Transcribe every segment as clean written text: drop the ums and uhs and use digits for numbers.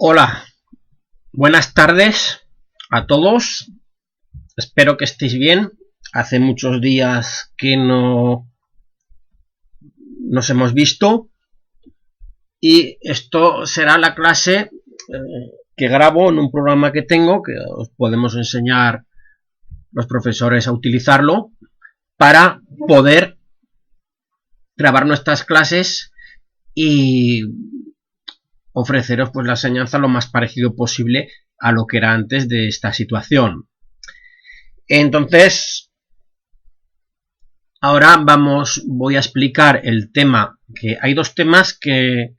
Hola, buenas tardes a todos. Espero que estéis bien. Hace muchos días que no nos hemos visto y esto será la clase que grabo en un programa que tengo, que os podemos enseñar los profesores a utilizarlo para poder grabar nuestras clases y ofreceros pues la enseñanza lo más parecido posible a lo que era antes de esta situación. Entonces, ahora voy a explicar el tema, que hay dos temas que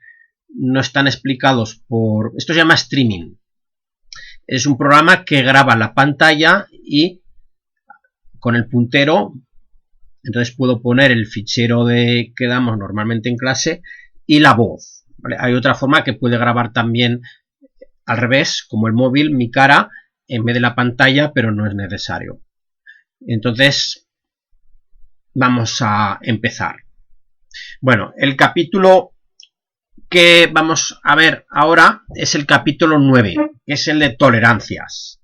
no están explicados esto se llama streaming. Es un programa que graba la pantalla y con el puntero, entonces puedo poner el fichero que damos normalmente en clase y la voz. ¿Vale? Hay otra forma que puede grabar también al revés, como el móvil, mi cara en vez de la pantalla, pero no es necesario. Entonces, vamos a empezar. Bueno, el capítulo que vamos a ver ahora es el capítulo 9, que es el de tolerancias.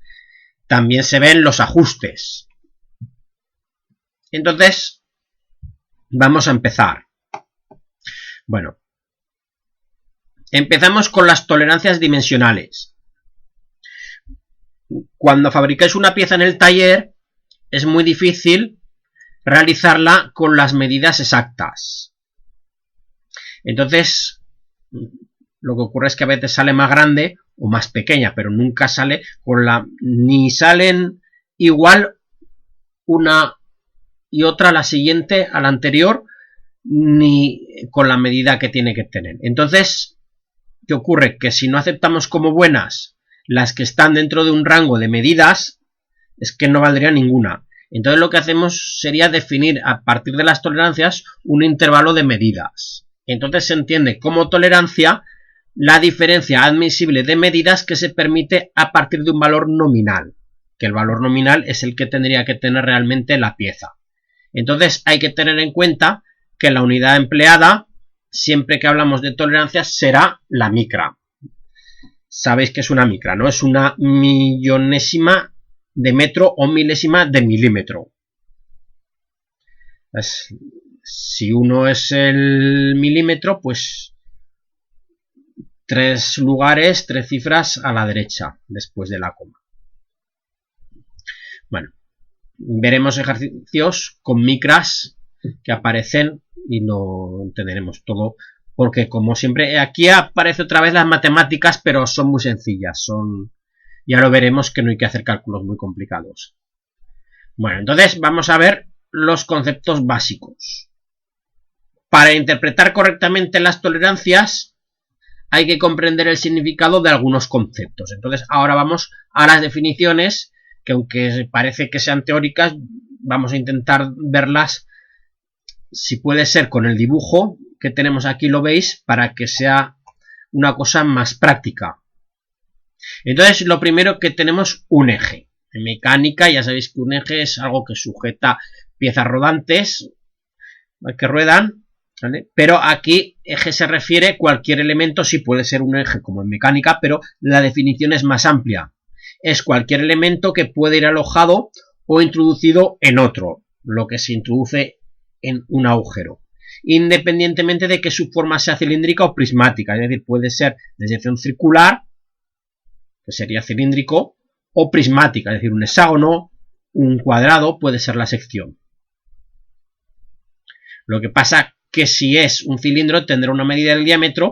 También se ven los ajustes. Entonces, vamos a empezar. Bueno, empezamos con las tolerancias dimensionales. Cuando fabricáis una pieza en el taller, es muy difícil realizarla con las medidas exactas. Entonces, lo que ocurre es que a veces sale más grande o más pequeña, pero nunca sale ni salen igual una y otra la siguiente a la anterior, ni con la medida que tiene que tener. Entonces, ¿qué ocurre? Que si no aceptamos como buenas las que están dentro de un rango de medidas, es que no valdría ninguna. Entonces lo que hacemos sería definir a partir de las tolerancias un intervalo de medidas. Entonces se entiende como tolerancia la diferencia admisible de medidas que se permite a partir de un valor nominal, que el valor nominal es el que tendría que tener realmente la pieza. Entonces hay que tener en cuenta que la unidad empleada, siempre que hablamos de tolerancias, será la micra. Sabéis que es una micra, ¿no? Es una millonésima de metro o milésima de milímetro. Si uno es el milímetro, pues 3 lugares, 3 cifras a la derecha, después de la coma. Bueno, veremos ejercicios con micras que aparecen y lo entenderemos todo, porque como siempre, aquí aparece otra vez las matemáticas, pero son muy sencillas, ya lo veremos que no hay que hacer cálculos muy complicados. Bueno, entonces vamos a ver los conceptos básicos. Para interpretar correctamente las tolerancias hay que comprender el significado de algunos conceptos. Entonces ahora vamos a las definiciones, que aunque parece que sean teóricas, vamos a intentar verlas, si puede ser con el dibujo que tenemos aquí, lo veis, para que sea una cosa más práctica. Entonces, lo primero que tenemos, un eje. En mecánica ya sabéis que un eje es algo que sujeta piezas rodantes que ruedan, ¿vale? Pero aquí eje se refiere a cualquier elemento, sí puede ser un eje como en mecánica, pero la definición es más amplia. Es cualquier elemento que puede ir alojado o introducido en otro, lo que se introduce en un agujero, independientemente de que su forma sea cilíndrica o prismática, es decir, puede ser de sección circular, que sería cilíndrico, o prismática, es decir, un hexágono, un cuadrado, puede ser la sección. Lo que pasa que si es un cilindro tendrá una medida del diámetro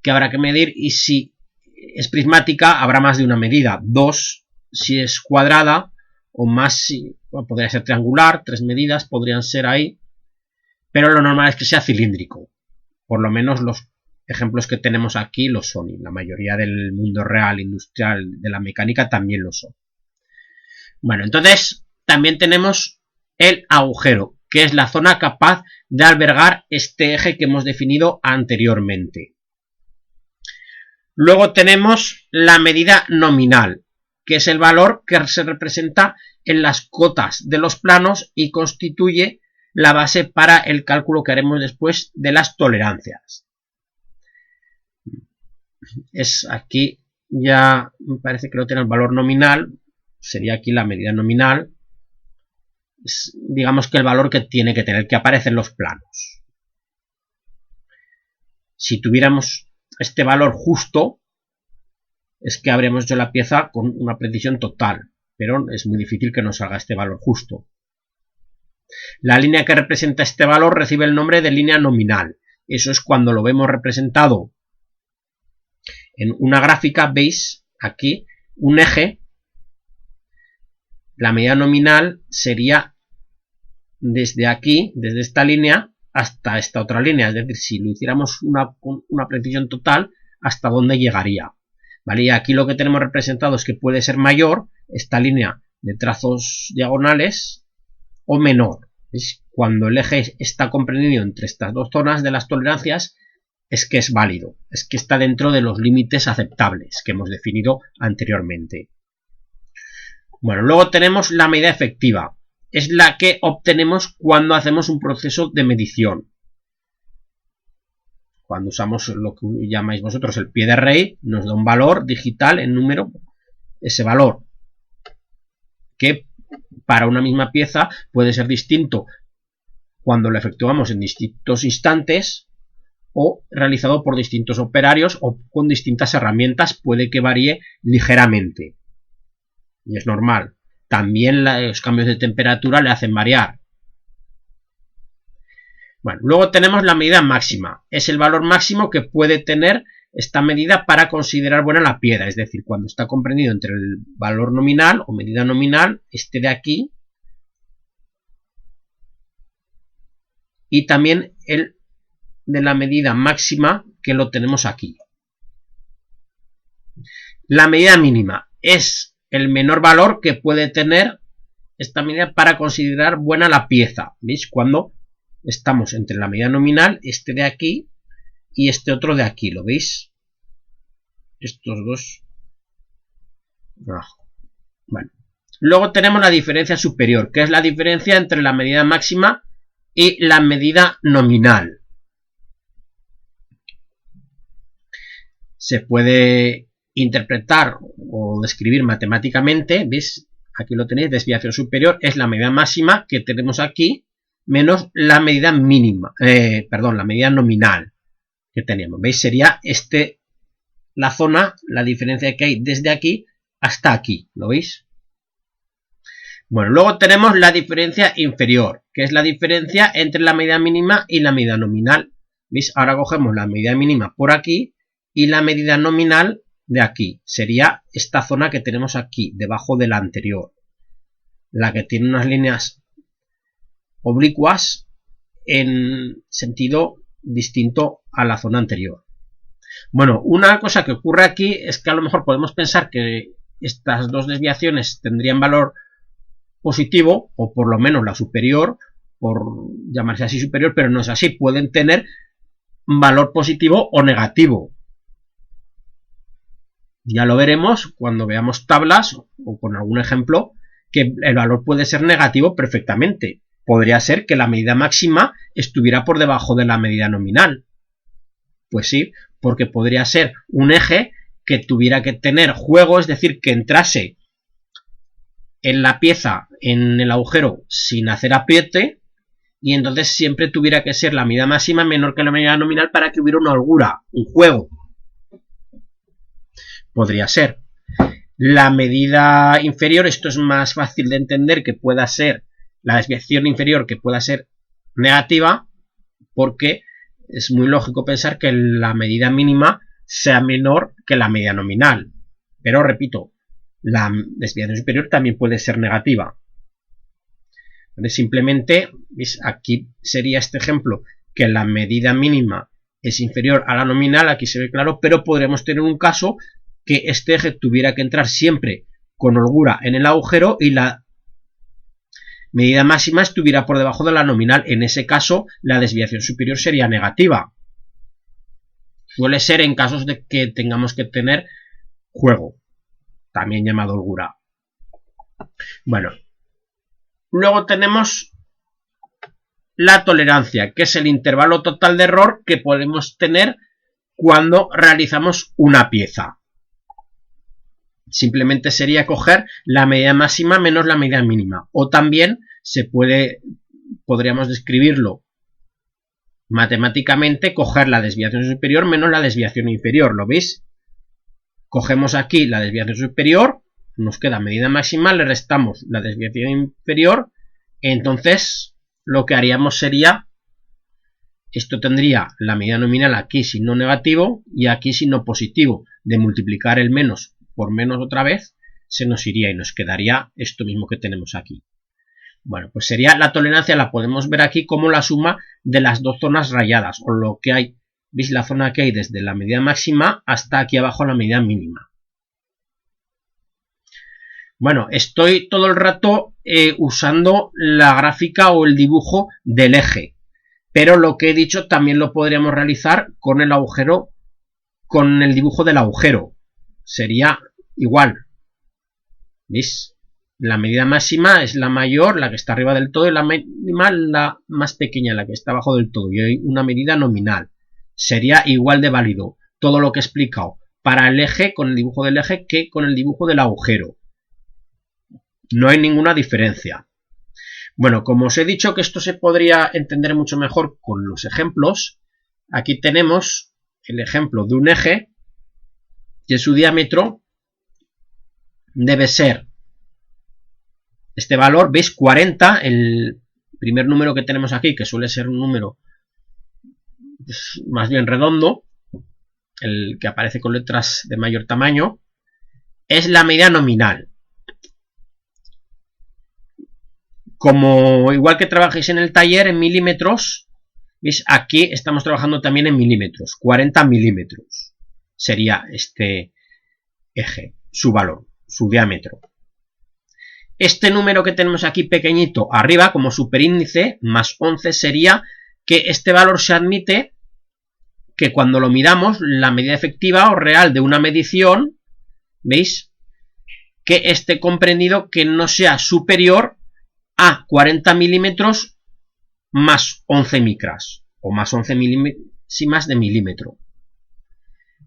que habrá que medir, y si es prismática habrá más de una medida, 2 si es cuadrada, o más podría ser triangular, 3 medidas podrían ser ahí, pero lo normal es que sea cilíndrico. Por lo menos los ejemplos que tenemos aquí lo son, y la mayoría del mundo real, industrial, de la mecánica también lo son. Bueno, entonces también tenemos el agujero, que es la zona capaz de albergar este eje que hemos definido anteriormente. Luego tenemos la medida nominal, que es el valor que se representa en las cotas de los planos y constituye la base para el cálculo que haremos después de las tolerancias. Es aquí ya me parece que lo tiene el valor nominal, sería aquí la medida nominal, es, digamos que el valor que tiene que tener, que aparece en los planos. Si tuviéramos este valor justo, es que habremos hecho la pieza con una precisión total, pero es muy difícil que nos salga este valor justo. La línea que representa este valor recibe el nombre de línea nominal. Eso es cuando lo vemos representado en una gráfica, veis aquí un eje. La medida nominal sería desde aquí, desde esta línea, hasta esta otra línea. Es decir, si lo hiciéramos una precisión total, ¿hasta dónde llegaría? ¿Vale? Y aquí lo que tenemos representado es que puede ser mayor esta línea de trazos diagonales o menor. ¿Veis? Cuando el eje está comprendido entre estas dos zonas de las tolerancias, es que es válido, es que está dentro de los límites aceptables que hemos definido anteriormente. Bueno, luego tenemos la medida efectiva. Es la que obtenemos cuando hacemos un proceso de medición. Cuando usamos lo que llamáis vosotros el pie de REI, nos da un valor digital en número, ese valor, que para una misma pieza puede ser distinto cuando lo efectuamos en distintos instantes o realizado por distintos operarios o con distintas herramientas, puede que varíe ligeramente. Y es normal. También los cambios de temperatura le hacen variar. Bueno, luego tenemos la medida máxima. Es el valor máximo que puede tener esta medida para considerar buena la piedra. Es decir, cuando está comprendido entre el valor nominal o medida nominal, este de aquí, y también el de la medida máxima, que lo tenemos aquí. La medida mínima es el menor valor que puede tener esta medida para considerar buena la pieza. ¿Veis? Cuando estamos entre la medida nominal, este de aquí, y este otro de aquí. ¿Lo veis? Estos dos. Bueno. Luego tenemos la diferencia superior, que es la diferencia entre la medida máxima y la medida nominal. Se puede interpretar o describir matemáticamente. ¿Veis? Aquí lo tenéis, desviación superior es la medida máxima que tenemos aquí menos la medida mínima, la medida nominal que teníamos. ¿Veis? Sería la zona, la diferencia que hay desde aquí hasta aquí. ¿Lo veis? Bueno, luego tenemos la diferencia inferior, que es la diferencia entre la medida mínima y la medida nominal. ¿Veis? Ahora cogemos la medida mínima por aquí y la medida nominal de aquí. Sería esta zona que tenemos aquí, debajo de la anterior. La que tiene unas líneas oblicuas en sentido distinto a la zona anterior. Bueno, una cosa que ocurre aquí es que a lo mejor podemos pensar que estas dos desviaciones tendrían valor positivo, o por lo menos la superior, por llamarse así superior, pero no es así. Pueden tener valor positivo o negativo. Ya lo veremos cuando veamos tablas o con algún ejemplo que el valor puede ser negativo perfectamente. Podría ser que la medida máxima estuviera por debajo de la medida nominal. Pues sí, porque podría ser un eje que tuviera que tener juego, es decir, que entrase en la pieza, en el agujero, sin hacer apriete, y entonces siempre tuviera que ser la medida máxima menor que la medida nominal para que hubiera una holgura, un juego. Podría ser. La medida inferior, esto es más fácil de entender, que pueda ser la desviación inferior, que pueda ser negativa, porque es muy lógico pensar que la medida mínima sea menor que la medida nominal. Pero repito, la desviación superior también puede ser negativa. Simplemente, ¿veis? Aquí sería este ejemplo, que la medida mínima es inferior a la nominal, aquí se ve claro, pero podríamos tener un caso que este eje tuviera que entrar siempre con holgura en el agujero y la medida máxima estuviera por debajo de la nominal. En ese caso, la desviación superior sería negativa. Suele ser en casos de que tengamos que tener juego, también llamado holgura. Bueno, luego tenemos la tolerancia, que es el intervalo total de error que podemos tener cuando realizamos una pieza. simplemente sería coger la medida máxima menos la medida mínima. O también podríamos describirlo matemáticamente, coger la desviación superior menos la desviación inferior. ¿Lo veis? Cogemos aquí la desviación superior, nos queda medida máxima, le restamos la desviación inferior, entonces lo que haríamos sería, esto tendría la medida nominal aquí signo negativo y aquí signo positivo. De multiplicar el menos por menos otra vez, se nos iría y nos quedaría esto mismo que tenemos aquí. Bueno, pues sería la tolerancia, la podemos ver aquí como la suma de las dos zonas rayadas, o lo que hay, ¿veis? La zona que hay desde la medida máxima hasta aquí abajo la medida mínima. Bueno, estoy todo el rato usando la gráfica o el dibujo del eje, pero lo que he dicho también lo podríamos realizar con el agujero, con el dibujo del agujero. Sería igual, ¿veis? La medida máxima es la mayor, la que está arriba del todo, y la mínima la más pequeña, la que está abajo del todo, y hay una medida nominal. Sería igual de válido todo lo que he explicado para el eje, con el dibujo del eje, que con el dibujo del agujero. No hay ninguna diferencia. Bueno, como os he dicho que esto se podría entender mucho mejor con los ejemplos, aquí tenemos el ejemplo de un eje que su diámetro debe ser este valor, ¿veis? 40, el primer número que tenemos aquí, que suele ser un número pues, más bien redondo, el que aparece con letras de mayor tamaño, es la medida nominal. Como igual que trabajéis en el taller en milímetros, ¿veis? Aquí estamos trabajando también en milímetros, 40 milímetros sería este eje, su valor, su diámetro. Este número que tenemos aquí pequeñito arriba como superíndice, más 11, sería que este valor se admite que cuando lo midamos, la medida efectiva o real de una medición, ¿veis? Que esté comprendido que no sea superior a 40 milímetros más 11 micras, o más 11 milésimas de milímetro.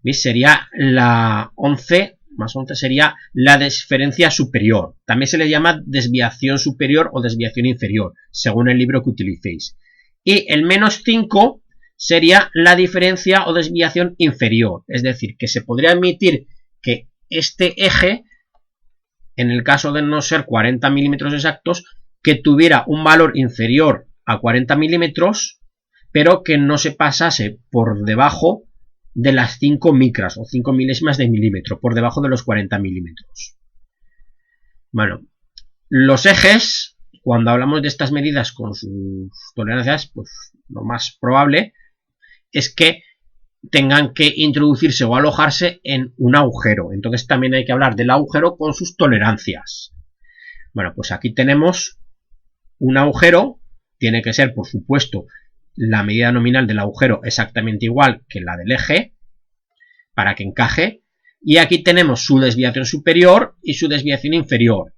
¿Veis? Sería la 11... más 11 sería la diferencia superior. También se le llama desviación superior o desviación inferior, según el libro que utilicéis. Y el menos 5 sería la diferencia o desviación inferior. Es decir, que se podría admitir que este eje, en el caso de no ser 40 milímetros exactos, que tuviera un valor inferior a 40 milímetros, pero que no se pasase por debajo de las 5 micras o 5 milésimas de milímetro, por debajo de los 40 milímetros. Bueno, los ejes, cuando hablamos de estas medidas con sus tolerancias, pues lo más probable es que tengan que introducirse o alojarse en un agujero. Entonces también hay que hablar del agujero con sus tolerancias. Bueno, pues aquí tenemos un agujero, tiene que ser, por supuesto, la medida nominal del agujero exactamente igual que la del eje, para que encaje, y aquí tenemos su desviación superior y su desviación inferior.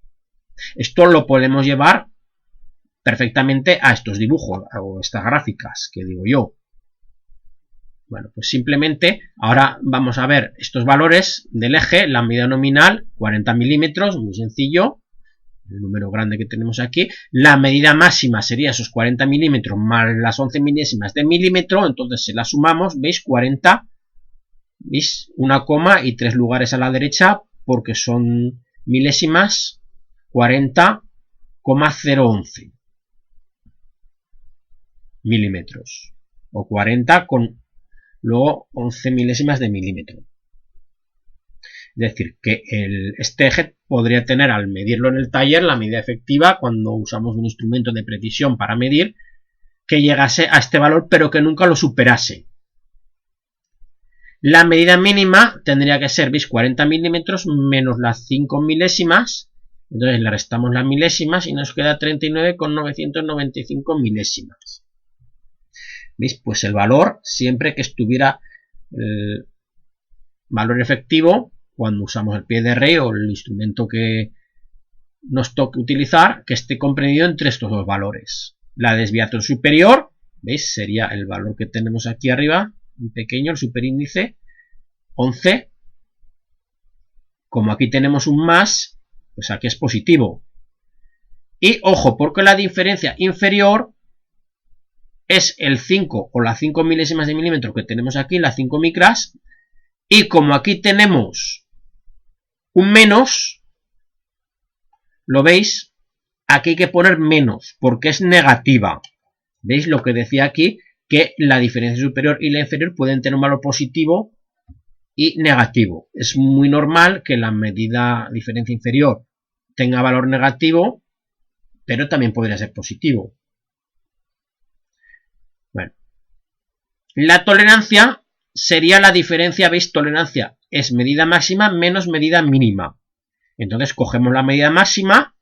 Esto lo podemos llevar perfectamente a estos dibujos, o estas gráficas, que digo yo. Bueno, pues simplemente ahora vamos a ver estos valores del eje, la medida nominal, 40 milímetros, muy sencillo, el número grande que tenemos aquí. La medida máxima sería esos 40 milímetros más las 11 milésimas de milímetro, entonces se las sumamos, ¿veis? 40, ¿veis? Una coma y 3 lugares a la derecha, porque son milésimas, 40,011 milímetros, o 40 con luego 11 milésimas de milímetro. Es decir, que este eje podría tener, al medirlo en el taller, la medida efectiva, cuando usamos un instrumento de precisión para medir, que llegase a este valor, pero que nunca lo superase. La medida mínima tendría que ser, ¿veis? 40 milímetros menos las 5 milésimas. Entonces le restamos las milésimas y nos queda 39,995 milésimas. ¿Veis? Pues el valor, siempre que estuviera el valor efectivo, cuando usamos el pie de rey o el instrumento que nos toque utilizar, que esté comprendido entre estos dos valores. La desviación superior, ¿veis? Sería el valor que tenemos aquí arriba, un pequeño, el superíndice, 11. como aquí tenemos un más, pues aquí es positivo. Y ojo, porque la diferencia inferior es el 5 o las 5 milésimas de milímetro que tenemos aquí, las 5 micras, y como aquí tenemos un menos, ¿lo veis? Aquí hay que poner menos, porque es negativa. ¿Veis lo que decía aquí? Que la diferencia superior y la inferior pueden tener un valor positivo y negativo. Es muy normal que la medida diferencia inferior tenga valor negativo, pero también podría ser positivo. Bueno, la tolerancia sería la diferencia, ¿veis? Tolerancia es medida máxima menos medida mínima. Entonces cogemos la medida máxima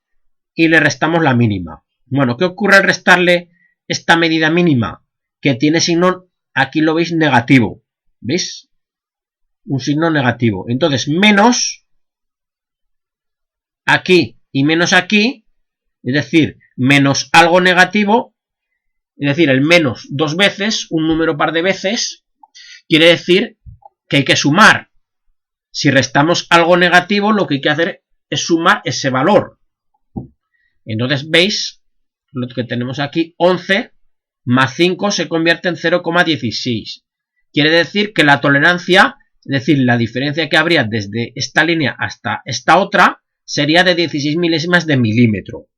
y le restamos la mínima. Bueno, ¿qué ocurre al restarle esta medida mínima? Que tiene signo, aquí lo veis, negativo. ¿Veis? Un signo negativo. Entonces, menos aquí y menos aquí, es decir, menos algo negativo, es decir, el menos 2 veces, un número par de veces, quiere decir que hay que sumar. Si restamos algo negativo, lo que hay que hacer es sumar ese valor. Entonces, veis lo que tenemos aquí, 11 más 5 se convierte en 0,16. Quiere decir que la tolerancia, es decir, la diferencia que habría desde esta línea hasta esta otra, sería de 16 milésimas de milímetro.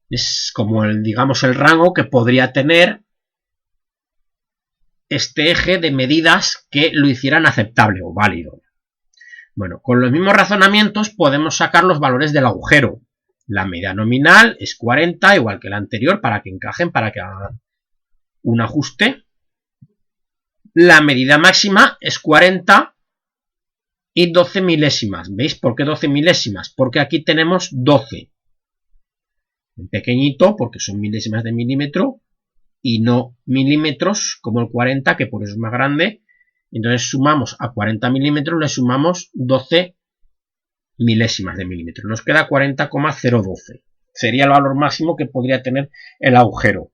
Es como digamos, el rango que podría tener este eje de medidas que lo hicieran aceptable o válido. Bueno, con los mismos razonamientos podemos sacar los valores del agujero. La medida nominal es 40, igual que la anterior, para que encajen, para que hagan un ajuste. La medida máxima es 40 y 12 milésimas. ¿Veis por qué 12 milésimas? Porque aquí tenemos 12. En pequeñito, porque son milésimas de milímetro y no milímetros, como el 40, que por eso es más grande. Entonces sumamos a 40 milímetros, le sumamos 12 milésimas de milímetro. Nos queda 40,012. Sería el valor máximo que podría tener el agujero.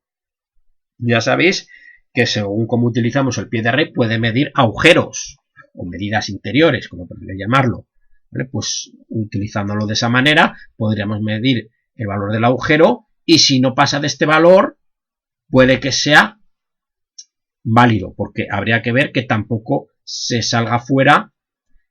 Ya sabéis que según cómo utilizamos el pie de red puede medir agujeros o medidas interiores, como prefiero llamarlo. ¿Vale? Pues utilizándolo de esa manera podríamos medir el valor del agujero y si no pasa de este valor puede que sea válido, porque habría que ver que tampoco se salga fuera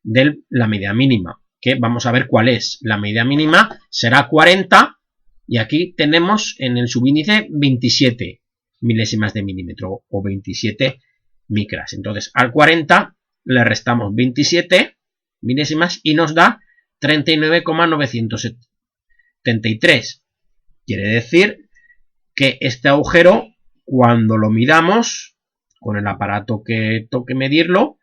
de la medida mínima, que vamos a ver cuál es. La medida mínima será 40 y aquí tenemos en el subíndice 27 milésimas de milímetro o 27 micras. Entonces al 40 le restamos 27 milésimas y nos da 39,973. Quiere decir que este agujero, cuando lo midamos con el aparato que toque medirlo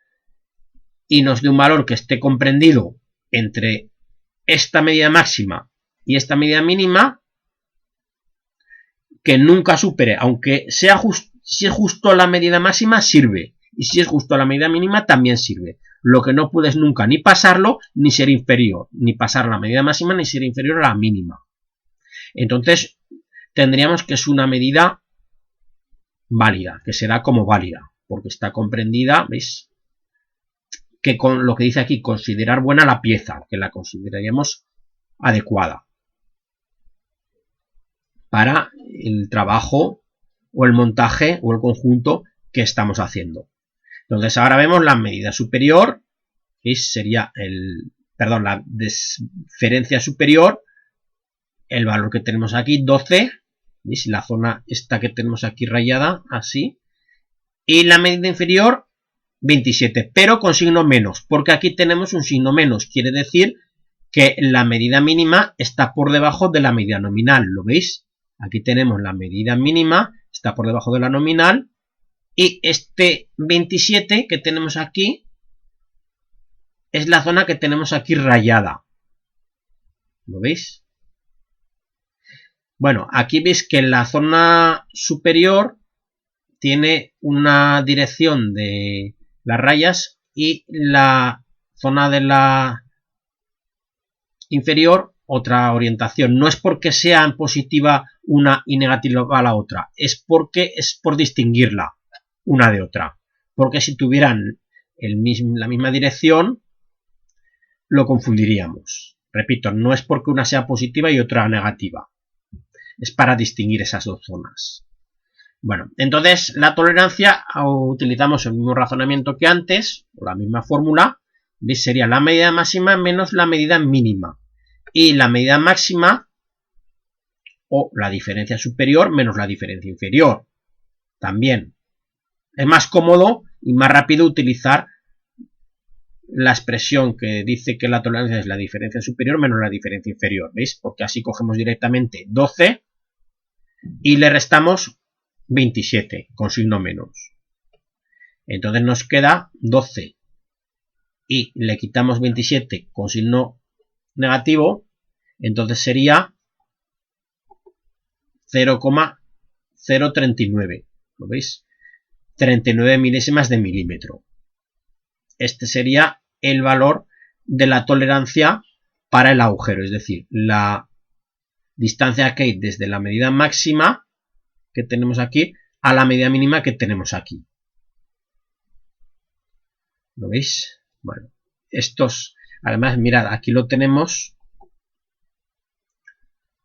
y nos dé un valor que esté comprendido entre esta medida máxima y esta medida mínima, que nunca supere, aunque sea si es justo la medida máxima sirve, y si es justo la medida mínima también sirve. Lo que no puedes nunca ni pasarlo ni ser inferior, ni pasar la medida máxima ni ser inferior a la mínima. Entonces tendríamos que es una medida válida, que será como válida, porque está comprendida, ¿veis? Que con lo que dice aquí, considerar buena la pieza, que la consideraríamos adecuada para el trabajo o el montaje o el conjunto que estamos haciendo. Entonces ahora vemos la medida superior, que sería la diferencia superior, el valor que tenemos aquí, 12, ¿veis? La zona esta que tenemos aquí rayada, así, y la medida inferior, 27, pero con signo menos, porque aquí tenemos un signo menos, quiere decir que la medida mínima está por debajo de la medida nominal, ¿lo veis? Aquí tenemos la medida mínima, está por debajo de la nominal, y este 27 que tenemos aquí es la zona que tenemos aquí rayada. ¿Lo veis? Bueno, aquí veis que la zona superior tiene una dirección de las rayas y la zona de la inferior otra orientación. No es porque sea positiva una y negativa la otra, es porque es por distinguirla una de otra. Porque si tuvieran la misma dirección, lo confundiríamos. Repito, no es porque una sea positiva y otra negativa. Es para distinguir esas dos zonas. Bueno, entonces la tolerancia, utilizamos el mismo razonamiento que antes, o la misma fórmula, ¿veis? Sería la medida máxima menos la medida mínima. Y la medida máxima, o la diferencia superior menos la diferencia inferior. También es más cómodo y más rápido utilizar la expresión que dice que la tolerancia es la diferencia superior menos la diferencia inferior, ¿veis? Porque así cogemos directamente 12 y le restamos 27 con signo menos. Entonces nos queda 12 y le quitamos 27 con signo negativo, entonces sería 0,039, ¿lo veis? 39 milésimas de milímetro. Este sería el valor de la tolerancia para el agujero, es decir, la distancia que hay desde la medida máxima que tenemos aquí a la medida mínima que tenemos aquí. ¿Lo veis? Bueno, estos, además, mirad, aquí lo tenemos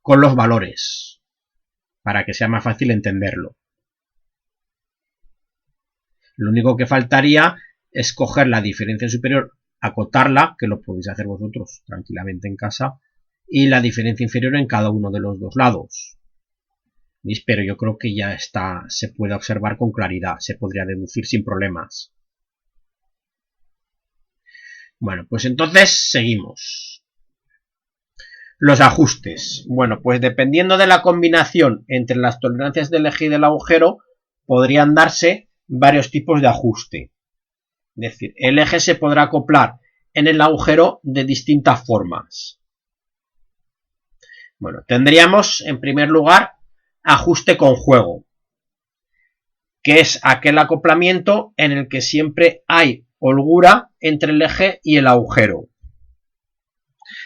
con los valores, para que sea más fácil entenderlo. Lo único que faltaría es coger la diferencia superior, acotarla, que lo podéis hacer vosotros tranquilamente en casa, y la diferencia inferior en cada uno de los dos lados. ¿Veis? Pero yo creo que ya está, se puede observar con claridad, se podría deducir sin problemas. Bueno, pues entonces seguimos. Los ajustes. Bueno, pues dependiendo de la combinación entre las tolerancias del eje y del agujero, podrían darse varios tipos de ajuste. Es decir, el eje se podrá acoplar en el agujero de distintas formas. Bueno, tendríamos en primer lugar ajuste con juego, que es aquel acoplamiento en el que siempre hay holgura entre el eje y el agujero.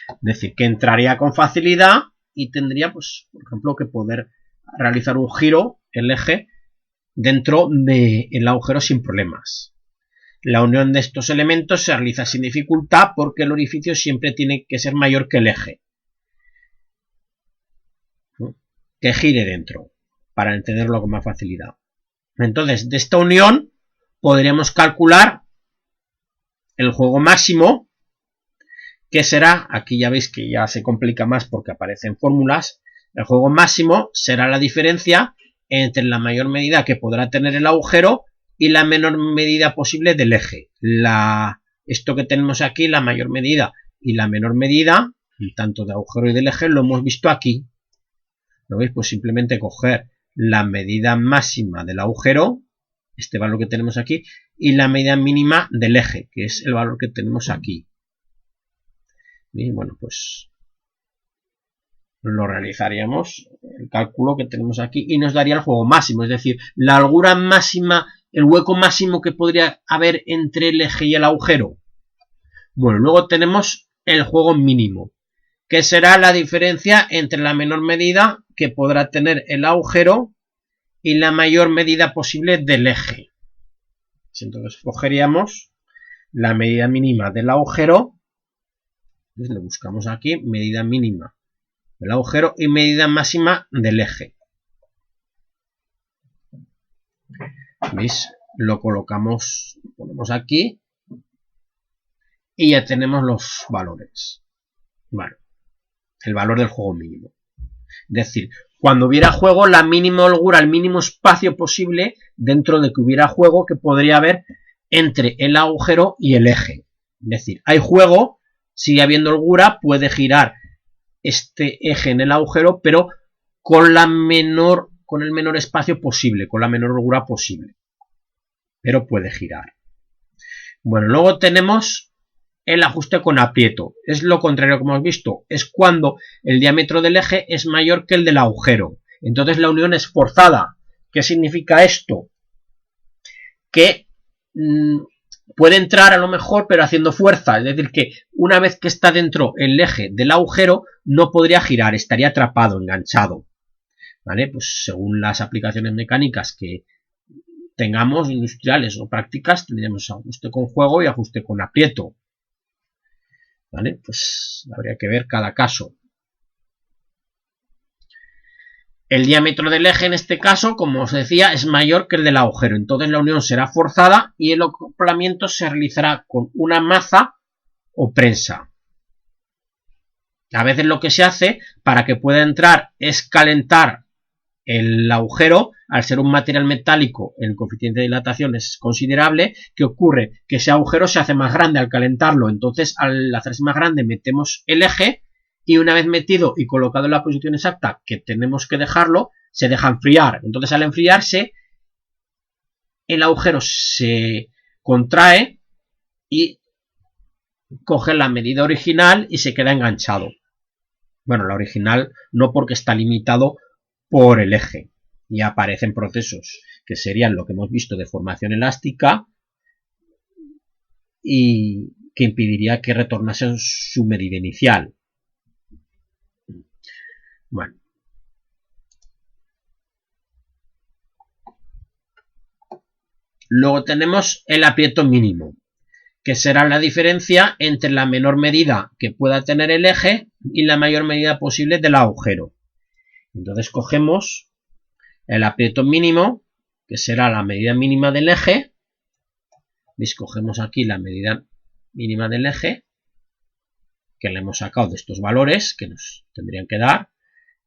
Es decir, que entraría con facilidad y tendría, pues, por ejemplo, que poder realizar un giro, el eje, dentro del agujero sin problemas. La unión de estos elementos se realiza sin dificultad porque el orificio siempre tiene que ser mayor que el eje. Que gire dentro, para entenderlo con más facilidad. Entonces, de esta unión podríamos calcular el juego máximo, que será, aquí ya veis que ya se complica más porque aparecen fórmulas, el juego máximo será la diferencia entre la mayor medida que podrá tener el agujero y la menor medida posible del eje. Esto que tenemos aquí, la mayor medida y la menor medida, tanto de agujero y del eje, lo hemos visto aquí. ¿Lo veis? Pues simplemente coger la medida máxima del agujero, este valor que tenemos aquí, y la medida mínima del eje, que es el valor que tenemos aquí. Y bueno, pues lo realizaríamos, el cálculo que tenemos aquí, y nos daría el juego máximo, es decir, la holgura máxima, el hueco máximo que podría haber entre el eje y el agujero. Bueno, luego tenemos el juego mínimo, que será la diferencia entre la menor medida que podrá tener el agujero y la mayor medida posible del eje. Entonces cogeríamos la medida mínima del agujero, lo buscamos aquí, medida mínima del agujero y medida máxima del eje. ¿Veis? Lo colocamos, lo ponemos aquí y ya tenemos los valores. Bueno, el valor del juego mínimo. Es decir, cuando hubiera juego, la mínima holgura, el mínimo espacio posible dentro de que hubiera juego que podría haber entre el agujero y el eje. Es decir, hay juego, sigue habiendo holgura, puede girar este eje en el agujero, pero con el menor espacio posible, con la menor holgura posible. Pero puede girar. Bueno, luego tenemos el ajuste con aprieto. Es lo contrario, como hemos visto. Es cuando el diámetro del eje es mayor que el del agujero. Entonces la unión es forzada. ¿Qué significa esto? Que puede entrar a lo mejor, pero haciendo fuerza. Es decir, que una vez que está dentro el eje del agujero, no podría girar. Estaría atrapado, enganchado. ¿Vale? Pues según las aplicaciones mecánicas que tengamos industriales o prácticas, tendríamos ajuste con juego y ajuste con aprieto. ¿Vale? Pues habría que ver cada caso. El diámetro del eje en este caso, como os decía, es mayor que el del agujero. Entonces la unión será forzada y el acoplamiento se realizará con una maza o prensa. A veces lo que se hace para que pueda entrar es calentar el agujero. Al ser un material metálico, el coeficiente de dilatación es considerable. ¿Qué ocurre? Que ese agujero se hace más grande al calentarlo. Entonces, al hacerse más grande, metemos el eje y una vez metido y colocado en la posición exacta que tenemos que dejarlo, se deja enfriar. Entonces, al enfriarse, el agujero se contrae y coge la medida original y se queda enganchado. Bueno, la original no, porque está limitado por el eje. Y aparecen procesos que serían lo que hemos visto de formación elástica y que impediría que retornase su medida inicial. Bueno. Luego tenemos el aprieto mínimo, que será la diferencia entre la menor medida que pueda tener el eje y la mayor medida posible del agujero. Entonces cogemos el aprieto mínimo, que será la medida mínima del eje. ¿Veis? Cogemos aquí la medida mínima del eje, que le hemos sacado de estos valores que nos tendrían que dar,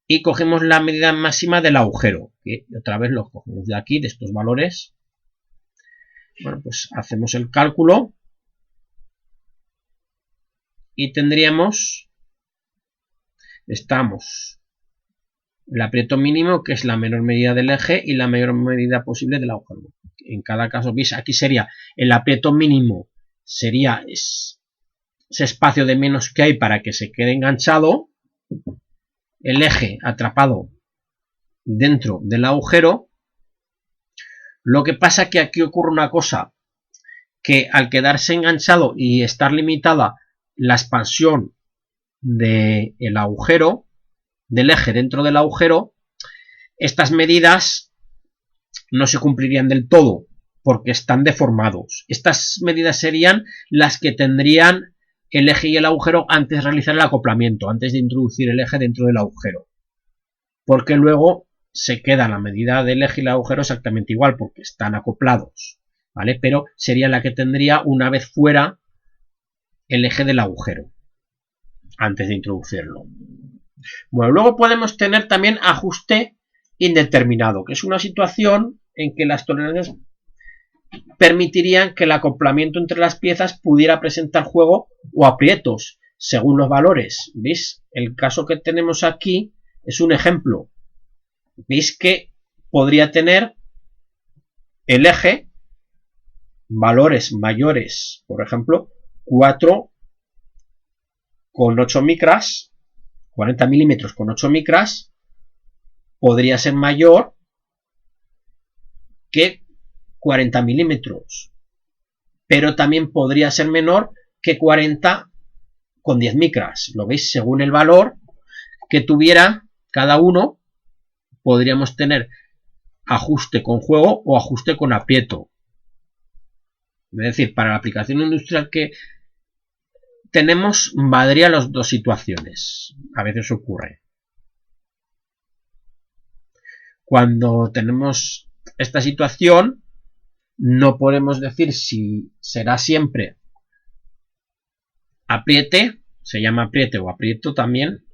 y cogemos la medida máxima del agujero, que otra vez lo cogemos de aquí, de estos valores. Bueno, pues hacemos el cálculo y tendríamos, el aprieto mínimo, que es la menor medida del eje y la mayor medida posible del agujero. En cada caso, veis, aquí sería el aprieto mínimo, sería ese espacio de menos que hay para que se quede enganchado, el eje atrapado dentro del agujero. Lo que pasa que aquí ocurre una cosa, que al quedarse enganchado y estar limitada la expansión del agujero, del eje dentro del agujero, estas medidas no se cumplirían del todo porque están deformados. Estas medidas serían las que tendrían el eje y el agujero antes de realizar el acoplamiento, antes de introducir el eje dentro del agujero, porque luego se queda la medida del eje y el agujero exactamente igual porque están acoplados, ¿vale? Pero sería la que tendría una vez fuera el eje del agujero antes de introducirlo. Bueno, luego podemos tener también ajuste indeterminado, que es una situación en que las tolerancias permitirían que el acoplamiento entre las piezas pudiera presentar juego o aprietos según los valores. ¿Veis? El caso que tenemos aquí es un ejemplo. Veis que podría tener el eje valores mayores, por ejemplo, 4,8 micras, 40 milímetros con 8 micras, podría ser mayor que 40 milímetros, pero también podría ser menor que 40 con 10 micras. Lo veis, según el valor que tuviera cada uno, podríamos tener ajuste con juego o ajuste con aprieto. Es decir, para la aplicación industrial que tenemos, valdría las dos situaciones. A veces ocurre. Cuando tenemos esta situación, no podemos decir si será siempre apriete, se llama apriete o aprieto también,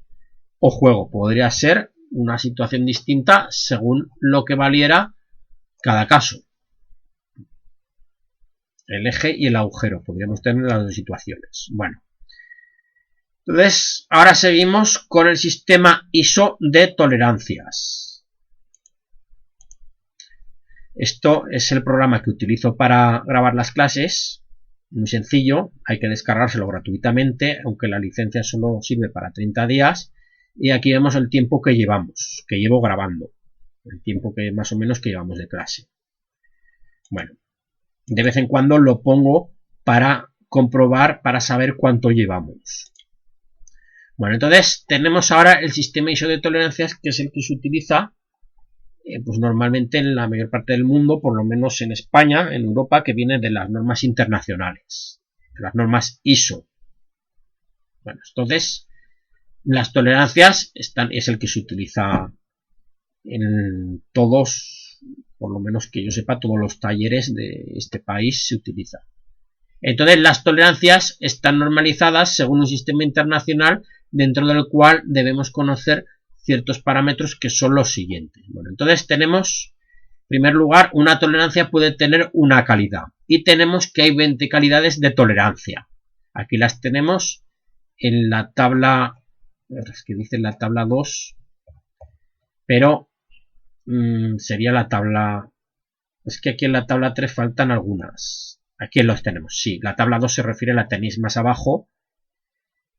o juego. Podría ser una situación distinta según lo que valiera cada caso. El eje y el agujero. Podríamos tener las dos situaciones. Bueno. Entonces, ahora seguimos con el sistema ISO de tolerancias. Esto es el programa que utilizo para grabar las clases. Muy sencillo, hay que descargárselo gratuitamente, aunque la licencia solo sirve para 30 días. Y aquí vemos el tiempo que llevo grabando. El tiempo que más o menos que llevamos de clase. Bueno, de vez en cuando lo pongo para comprobar, para saber cuánto llevamos. Bueno, entonces tenemos ahora el sistema ISO de tolerancias, que es el que se utiliza pues normalmente en la mayor parte del mundo, por lo menos en España, en Europa, que viene de las normas internacionales, de las normas ISO. Bueno, entonces, las tolerancias es el que se utiliza en todos, por lo menos que yo sepa, todos los talleres de este país se utiliza. Entonces, las tolerancias están normalizadas según un sistema internacional dentro del cual debemos conocer ciertos parámetros que son los siguientes. Bueno, entonces tenemos, en primer lugar, una tolerancia puede tener una calidad y tenemos que hay 20 calidades de tolerancia. Aquí las tenemos en la tabla, es que dice la tabla 2, pero sería la tabla, es que aquí en la tabla 3 faltan algunas. Aquí los tenemos, sí, la tabla 2 se refiere, la tenéis más abajo.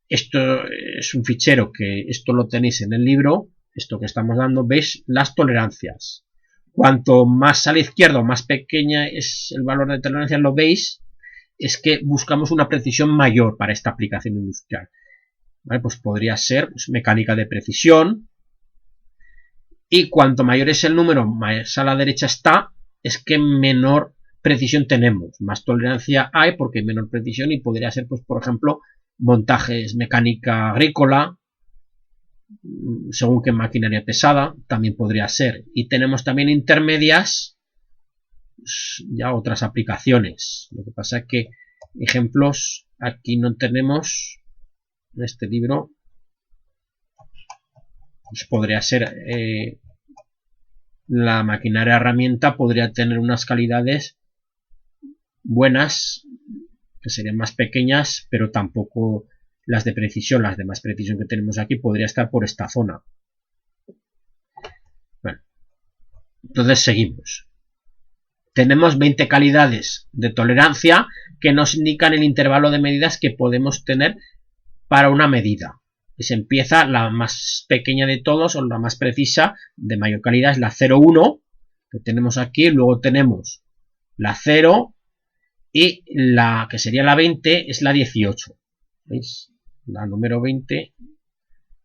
Esto es un fichero que esto lo tenéis en el libro, esto que estamos dando, veis las tolerancias. Cuanto más a la izquierda o más pequeña es el valor de tolerancia, lo veis, es que buscamos una precisión mayor para esta aplicación industrial. ¿Vale? Pues podría ser pues, mecánica de precisión, y cuanto mayor es el número, más a la derecha está, es que menor precisión tenemos, más tolerancia hay porque hay menor precisión, y podría ser, pues por ejemplo, montajes mecánica agrícola, según qué maquinaria pesada, también podría ser. Y tenemos también intermedias, ya otras aplicaciones. Lo que pasa es que ejemplos aquí no tenemos en este libro. Pues podría ser la maquinaria herramienta, podría tener unas calidades buenas, que serían más pequeñas, pero tampoco las de precisión. Las de más precisión que tenemos aquí podría estar por esta zona. Bueno, entonces seguimos. Tenemos 20 calidades de tolerancia que nos indican el intervalo de medidas que podemos tener para una medida. Y se empieza, la más pequeña de todos, o la más precisa, de mayor calidad, es la 0,1, que tenemos aquí. Luego tenemos la 0, y la que sería la 20 es la 18. ¿Veis? La número 20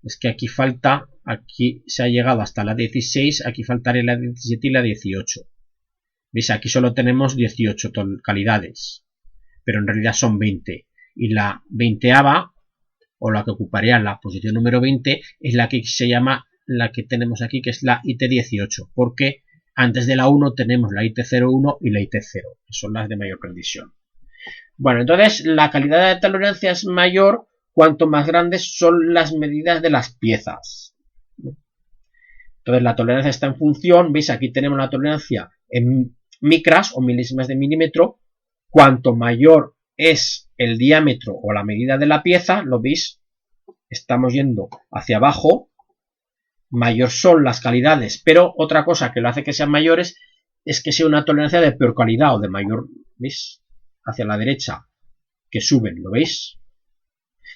es que aquí falta, aquí se ha llegado hasta la 16, aquí faltaría la 17 y la 18. ¿Veis? Aquí solo tenemos 18 calidades, pero en realidad son 20. Y la 20ava, o la que ocuparía la posición número 20, es la que se llama, la que tenemos aquí, que es la IT18, porque antes de la 1 tenemos la IT01 y la IT0, que son las de mayor precisión. Bueno, entonces la calidad de tolerancia es mayor cuanto más grandes son las medidas de las piezas. Entonces la tolerancia está en función, veis, aquí tenemos la tolerancia en micras o milésimas de milímetro. Cuanto mayor es el diámetro o la medida de la pieza, lo veis, estamos yendo hacia abajo, mayor son las calidades, pero otra cosa que lo hace que sean mayores es que sea una tolerancia de peor calidad o de mayor, ¿veis? Hacia la derecha, que suben, ¿lo veis?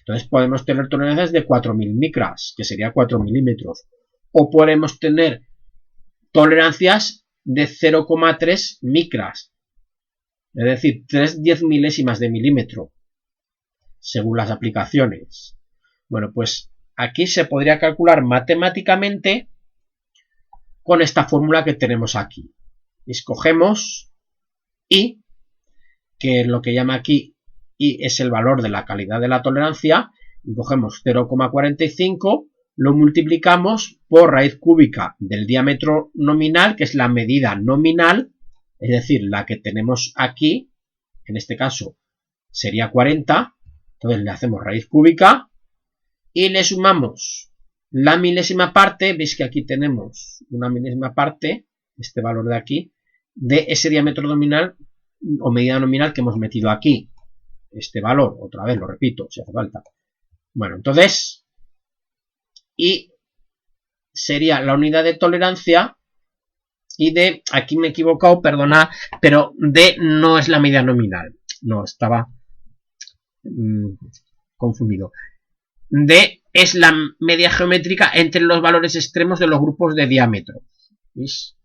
Entonces podemos tener tolerancias de 4000 micras, que sería 4 milímetros, o podemos tener tolerancias de 0,3 micras, es decir, 3/10 milésimas de milímetro, según las aplicaciones. Bueno, pues aquí se podría calcular matemáticamente con esta fórmula que tenemos aquí. Escogemos I, que es lo que llama aquí I es el valor de la calidad de la tolerancia, y cogemos 0,45, lo multiplicamos por raíz cúbica del diámetro nominal, que es la medida nominal, es decir, la que tenemos aquí, en este caso sería 40, entonces le hacemos raíz cúbica y le sumamos la milésima parte, veis que aquí tenemos una milésima parte, este valor de aquí, de ese diámetro nominal o medida nominal que hemos metido aquí. Este valor, otra vez lo repito, si hace falta. Bueno, entonces, y sería la unidad de tolerancia, y D, aquí me he equivocado, perdonad, pero D no es la medida nominal. No, estaba confundido. D es la media geométrica entre los valores extremos de los grupos de diámetro. ¿Veis?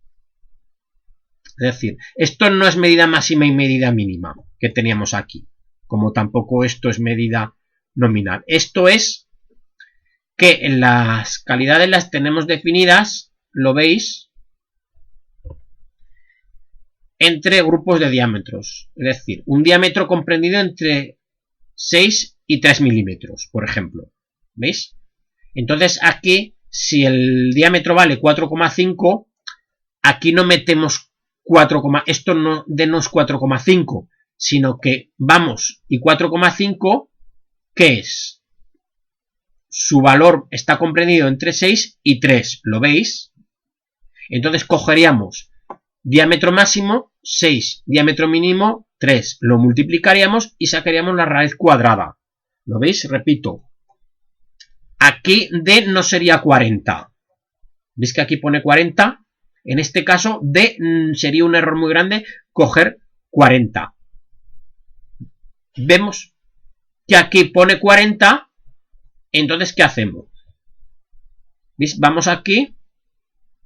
Es decir, esto no es medida máxima y medida mínima que teníamos aquí, como tampoco esto es medida nominal. Esto es que en las calidades las tenemos definidas, lo veis, entre grupos de diámetros. Es decir, un diámetro comprendido entre 6 y 3 milímetros, por ejemplo. ¿Veis? Entonces aquí, si el diámetro vale 4,5, aquí no metemos 4, esto no es 4,5, sino que vamos y 4,5, ¿qué es? Su valor está comprendido entre 6 y 3, ¿lo veis? Entonces cogeríamos diámetro máximo 6, diámetro mínimo 3, lo multiplicaríamos y sacaríamos la raíz cuadrada. ¿Lo veis? Repito. Aquí D no sería 40. ¿Veis que aquí pone 40? En este caso D sería un error muy grande coger 40. Vemos que aquí pone 40. Entonces, ¿qué hacemos? ¿Veis? Vamos aquí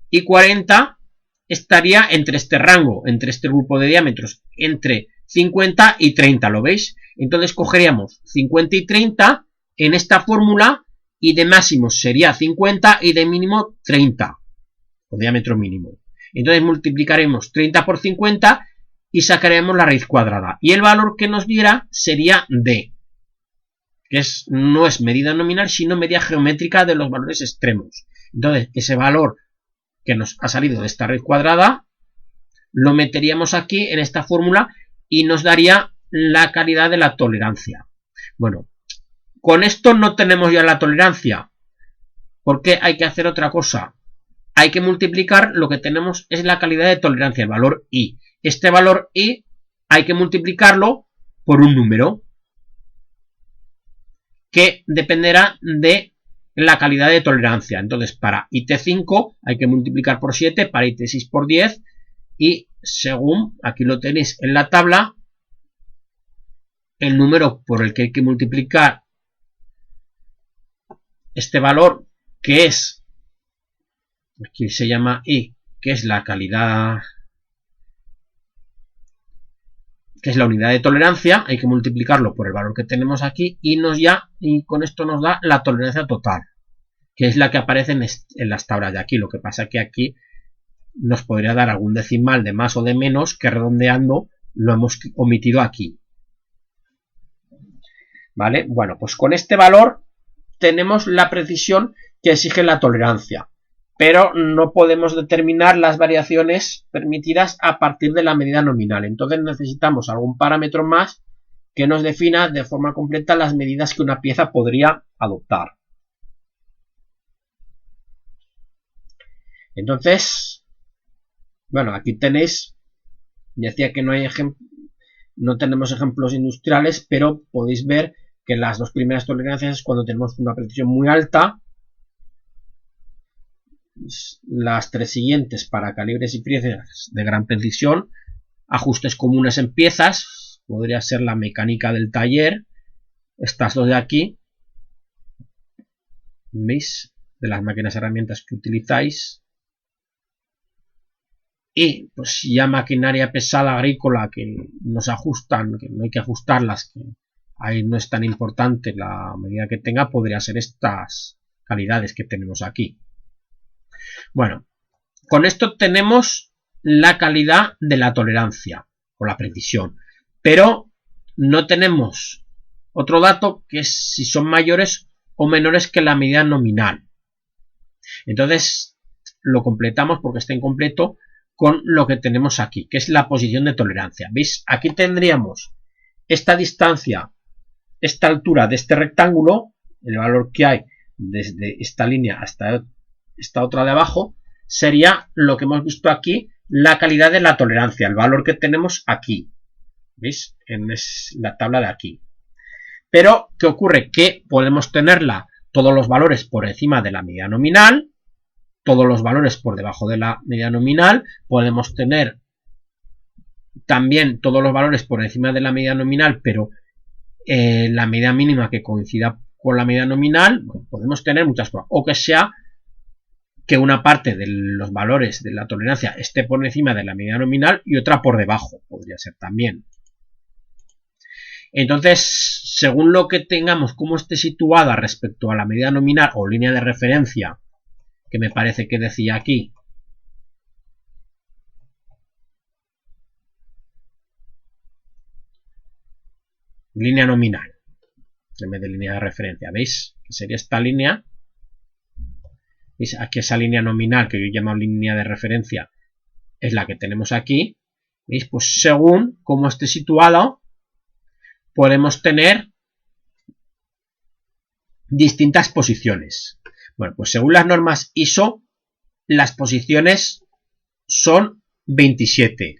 y 40 estaría entre este rango, entre este grupo de diámetros, entre 50 y 30, ¿lo veis? Entonces cogeríamos 50 y 30 en esta fórmula y de máximo sería 50 y de mínimo 30, o diámetro mínimo. Entonces multiplicaremos 30 por 50 y sacaremos la raíz cuadrada. Y el valor que nos diera sería D, que no es medida nominal, sino medida geométrica de los valores extremos. Entonces, ese valor que nos ha salido de esta raíz cuadrada, lo meteríamos aquí en esta fórmula y nos daría la calidad de la tolerancia. Bueno, con esto no tenemos ya la tolerancia, porque hay que hacer otra cosa. Hay que multiplicar, lo que tenemos es la calidad de tolerancia, el valor I. Este valor I hay que multiplicarlo por un número que dependerá de la calidad de tolerancia. Entonces, para IT5 hay que multiplicar por 7, para IT6 por 10, y según, aquí lo tenéis en la tabla, el número por el que hay que multiplicar este valor, que es, aquí se llama I, que es la calidad, que es la unidad de tolerancia, hay que multiplicarlo por el valor que tenemos aquí y con esto nos da la tolerancia total, que es la que aparece en las tablas de aquí. Lo que pasa es que aquí nos podría dar algún decimal de más o de menos que redondeando lo hemos omitido aquí. ¿Vale? Bueno, pues con este valor tenemos la precisión que exige la tolerancia, pero no podemos determinar las variaciones permitidas a partir de la medida nominal. Entonces necesitamos algún parámetro más que nos defina de forma completa las medidas que una pieza podría adoptar. Entonces, bueno, aquí tenéis, decía que no tenemos ejemplos industriales, pero podéis ver que las dos primeras tolerancias es cuando tenemos una precisión muy alta. Las tres siguientes para calibres y piezas de gran precisión, ajustes comunes en piezas, podría ser la mecánica del taller, estas dos de aquí, ¿veis? De las máquinas herramientas que utilizáis, y pues ya maquinaria pesada agrícola que nos ajustan, que no hay que ajustarlas, que ahí no es tan importante la medida que tenga, podría ser estas calidades que tenemos aquí. Bueno, con esto tenemos la calidad de la tolerancia o la precisión, pero no tenemos otro dato que es si son mayores o menores que la medida nominal. Entonces lo completamos porque está incompleto con lo que tenemos aquí, que es la posición de tolerancia. ¿Veis? Aquí tendríamos esta distancia, esta altura de este rectángulo, el valor que hay desde esta línea hasta esta otra de abajo, sería lo que hemos visto aquí, la calidad de la tolerancia, el valor que tenemos aquí. ¿Veis? En la tabla de aquí. Pero, ¿qué ocurre? Que podemos tenerla todos los valores por encima de la medida nominal, todos los valores por debajo de la medida nominal, podemos tener también todos los valores por encima de la medida nominal, pero la medida mínima que coincida con la medida nominal. Bueno, podemos tener muchas cosas, o que sea que una parte de los valores de la tolerancia esté por encima de la medida nominal y otra por debajo, podría ser también. Entonces, según lo que tengamos, cómo esté situada respecto a la medida nominal o línea de referencia, que me parece que decía aquí, línea nominal, en vez de línea de referencia. ¿Veis? Que sería esta línea. ¿Veis? Aquí esa línea nominal, que yo llamo línea de referencia, es la que tenemos aquí. ¿Veis? Pues según cómo esté situado, podemos tener distintas posiciones. Bueno, pues según las normas ISO, las posiciones son 27,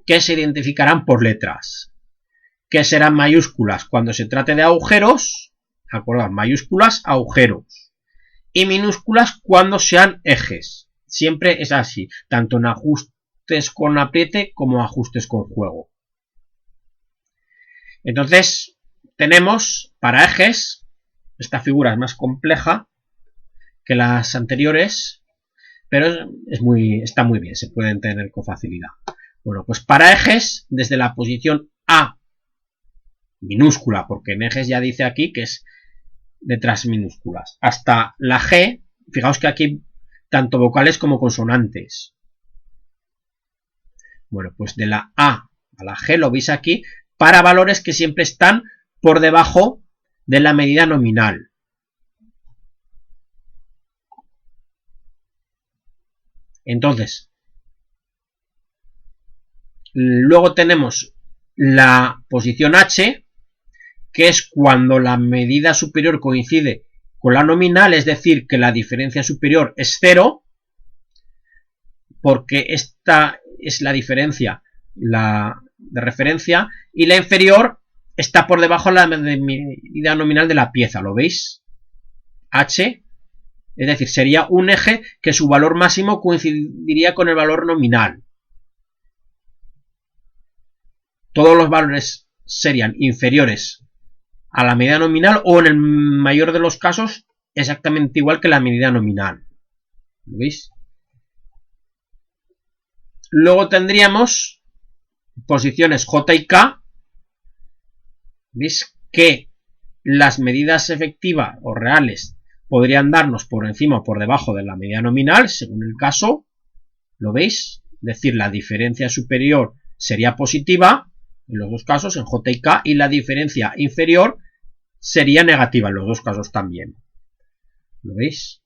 que se identificarán por letras, que serán mayúsculas cuando se trate de agujeros, acordad, mayúsculas, agujeros, y minúsculas cuando sean ejes. Siempre es así, tanto en ajustes con apriete como ajustes con juego. Entonces, tenemos para ejes, esta figura es más compleja que las anteriores, pero está muy bien, se pueden tener con facilidad. Bueno, pues para ejes, desde la posición A minúscula, porque en ejes ya dice aquí que es letras minúsculas, hasta la G, fijaos que aquí tanto vocales como consonantes. Bueno, pues de la A a la G lo veis aquí, para valores que siempre están por debajo de la medida nominal. Entonces, luego tenemos la posición H, que es cuando la medida superior coincide con la nominal, es decir, que la diferencia superior es 0, porque esta es la diferencia de referencia, y la inferior está por debajo de la medida nominal de la pieza, ¿lo veis? H, es decir, sería un eje que su valor máximo coincidiría con el valor nominal. Todos los valores serían inferiores a la medida nominal o en el mayor de los casos exactamente igual que la medida nominal. ¿Lo veis? Luego tendríamos posiciones J y K. ¿Veis? Que las medidas efectivas o reales podrían darnos por encima o por debajo de la medida nominal, según el caso. ¿Lo veis? Es decir, la diferencia superior sería positiva en los dos casos, en J y K, y la diferencia inferior sería negativa en los dos casos también. ¿Lo veis?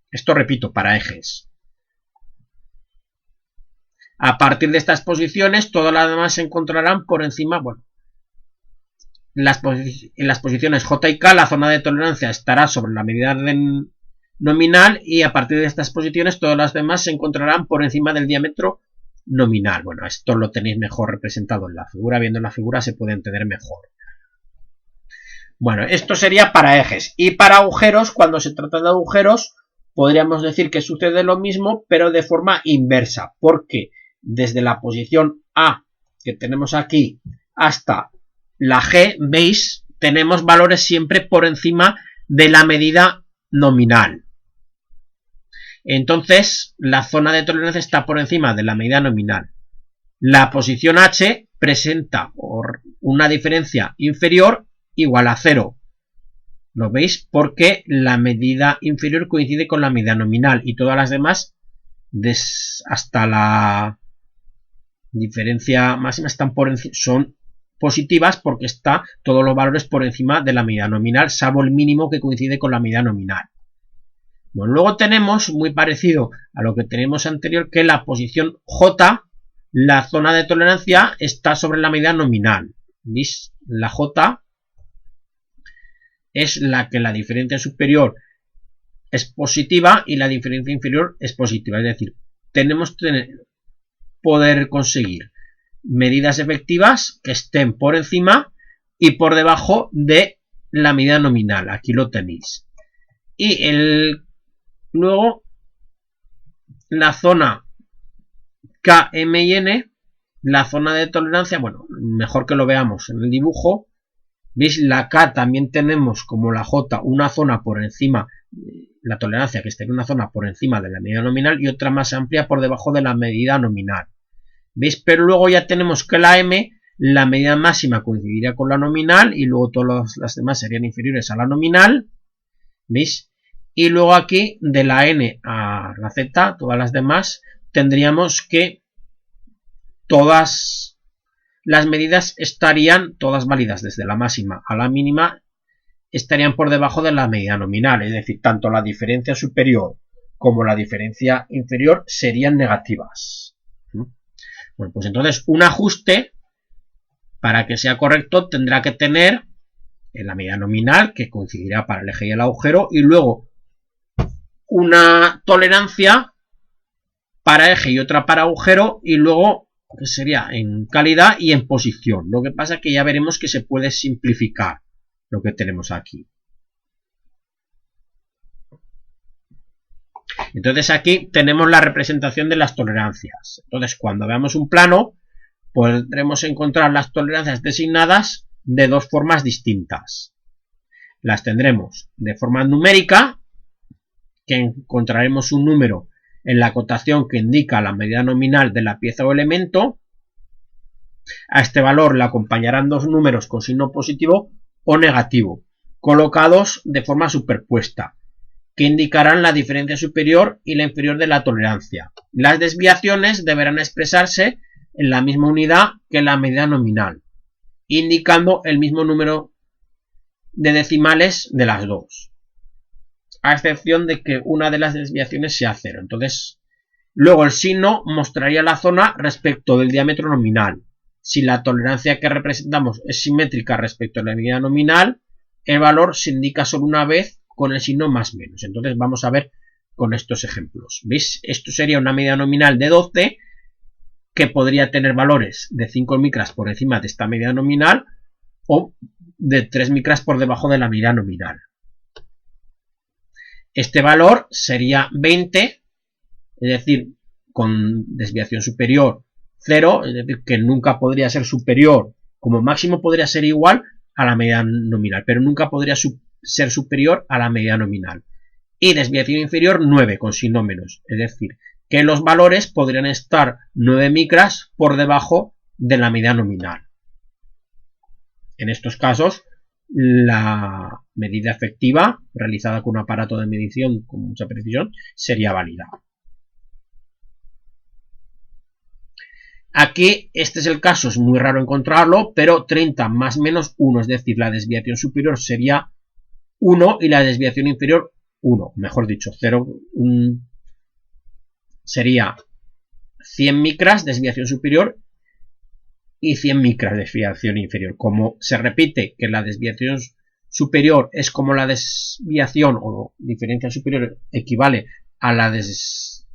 Esto, repito, para ejes. A partir de estas posiciones, todas las demás se encontrarán por encima, bueno, en las posiciones J y K, la zona de tolerancia estará sobre la medida nominal, y a partir de estas posiciones, todas las demás se encontrarán por encima del diámetro nominal. Bueno, esto lo tenéis mejor representado en la figura. Viendo la figura se puede entender mejor. Bueno, esto sería para ejes. Y para agujeros, cuando se trata de agujeros, podríamos decir que sucede lo mismo, pero de forma inversa. Porque desde la posición A que tenemos aquí hasta la G, veis, tenemos valores siempre por encima de la medida nominal. Entonces, la zona de tolerancia está por encima de la medida nominal. La posición H presenta una diferencia inferior igual a 0. ¿Lo veis? Porque la medida inferior coincide con la medida nominal y todas las demás, hasta la diferencia máxima, son positivas porque está todos los valores por encima de la medida nominal, salvo el mínimo que coincide con la medida nominal. Bueno, luego tenemos, muy parecido a lo que tenemos anterior, que la posición J, la zona de tolerancia está sobre la medida nominal. ¿Veis? La J es la que la diferencia superior es positiva y la diferencia inferior es positiva. Es decir, tenemos que poder conseguir medidas efectivas que estén por encima y por debajo de la medida nominal. Aquí lo tenéis. Y luego, la zona K, M y N, la zona de tolerancia, bueno, mejor que lo veamos en el dibujo. ¿Veis? La K también tenemos, como la J, una zona por encima, la tolerancia que esté en una zona por encima de la medida nominal y otra más amplia por debajo de la medida nominal. ¿Veis? Pero luego ya tenemos que la M, la medida máxima coincidiría con la nominal y luego todas las demás serían inferiores a la nominal. ¿Veis? Y luego aquí, de la N a la Z, todas las demás, tendríamos que todas las medidas estarían todas válidas desde la máxima a la mínima, estarían por debajo de la medida nominal, es decir, tanto la diferencia superior como la diferencia inferior serían negativas. Bueno, pues entonces un ajuste, para que sea correcto, tendrá que tener en la medida nominal, que coincidirá para el eje y el agujero, y luego una tolerancia para eje y otra para agujero, y luego que sería en calidad y en posición. Lo que pasa es que ya veremos que se puede simplificar lo que tenemos aquí. Entonces aquí tenemos la representación de las tolerancias. Entonces cuando veamos un plano podremos encontrar las tolerancias designadas de dos formas distintas. Las tendremos de forma numérica, que encontraremos un número en la cotación que indica la medida nominal de la pieza o elemento. A este valor le acompañarán dos números con signo positivo o negativo, colocados de forma superpuesta, que indicarán la diferencia superior y la inferior de la tolerancia. Las desviaciones deberán expresarse en la misma unidad que la medida nominal, indicando el mismo número de decimales de las dos, a excepción de que una de las desviaciones sea 0. Entonces, luego el signo mostraría la zona respecto del diámetro nominal. Si la tolerancia que representamos es simétrica respecto a la medida nominal, el valor se indica solo una vez con el signo más menos. Entonces vamos a ver con estos ejemplos. ¿Veis? Esto sería una medida nominal de 12 que podría tener valores de 5 micras por encima de esta medida nominal o de 3 micras por debajo de la medida nominal. Este valor sería 20, es decir, con desviación superior 0, es decir, que nunca podría ser superior, como máximo podría ser igual a la medida nominal, pero nunca podría ser superior a la medida nominal. Y desviación inferior 9 con signo menos, es decir, que los valores podrían estar 9 micras por debajo de la medida nominal. En estos casos, la medida efectiva realizada con un aparato de medición con mucha precisión sería válida. Aquí este es el caso, es muy raro encontrarlo, pero 30 más menos 1, es decir, la desviación superior sería 1 y la desviación inferior 1, mejor dicho, 0 sería 100 micras desviación superior y 100 micras desviación inferior. Como se repite que la desviación superior es como la desviación o diferencia superior equivale a la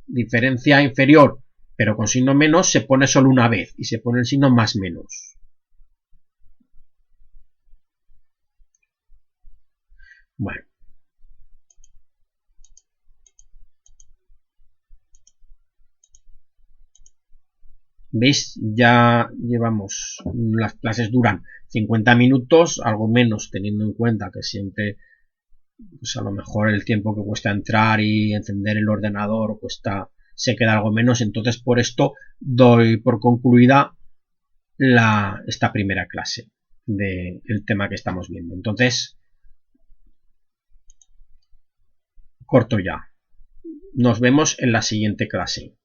diferencia inferior, pero con signo menos, se pone solo una vez y se pone el signo más menos. Bueno. ¿Veis? Ya llevamos, las clases duran 50 minutos, algo menos teniendo en cuenta que siempre, pues a lo mejor el tiempo que cuesta entrar y encender el ordenador se queda algo menos, entonces por esto doy por concluida esta primera clase del tema que estamos viendo. Entonces, corto ya. Nos vemos en la siguiente clase.